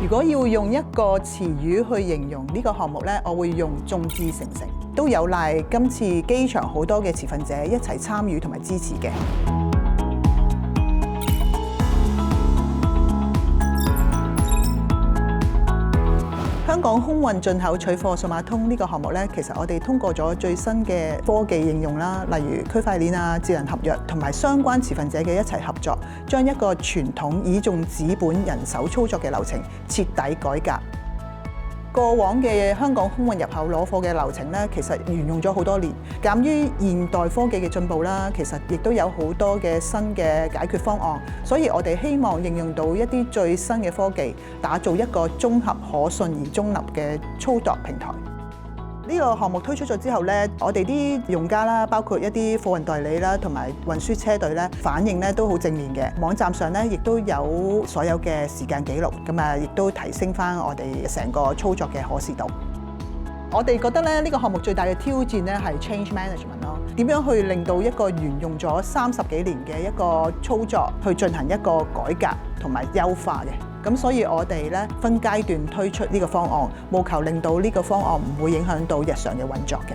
如果要用一個詞語去形容呢個項目呢，我會用眾志成城，都有賴今次機場好多嘅持份者一齊參與同埋支持嘅。香港空運進口取貨數碼通呢個項目呢，其實我哋通過咗最新嘅科技應用啦，例如區塊鏈啊、智能合約同埋相關持份者嘅一齊合作，將一個傳統倚重紙本人手操作嘅流程徹底改革。過往嘅香港空運入口攞貨嘅流程咧，其實沿用咗好多年。鑑於現代科技嘅進步啦，其實亦都有好多嘅新嘅解決方案，所以我哋希望應用到一啲最新嘅科技，打造一個綜合、可信而中立嘅操作平台。呢個項目推出咗之後咧，我哋啲用家啦，包括一啲貨運代理啦，同埋運輸車隊咧，反應咧都好正面嘅。網站上咧亦都有所有嘅時間記錄，咁啊，亦都提升翻我哋成個操作嘅可視度。我哋覺得咧，呢個項目最大嘅挑戰咧係 change management 咯，點樣去令到一個沿用咗30幾年嘅一個操作去進行一個改革同埋優化嘅。咁所以我哋咧分階段推出呢個方案，務求令到呢個方案唔會影響到日常嘅運作嘅。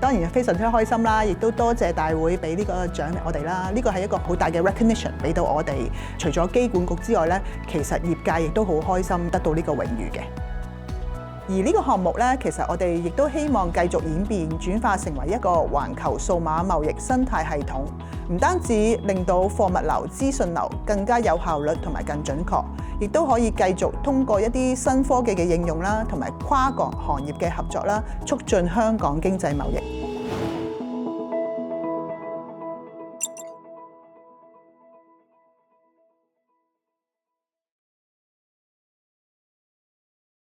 當然非常之開心啦，亦都多謝大會俾呢個獎勵我哋啦。呢個係一個好大嘅 recognition 俾到我哋。除咗機管局之外咧，其實業界亦都好開心得到呢個榮譽嘅。而呢個項目咧，其實我哋亦都希望繼續演變轉化成為一個環球數碼貿易生態系統，唔單止令到貨物流、資訊流更加有效率同埋更準確，亦都可以繼續通過一啲新科技嘅應用啦，同埋跨國行業嘅合作啦，促進香港經濟貿易。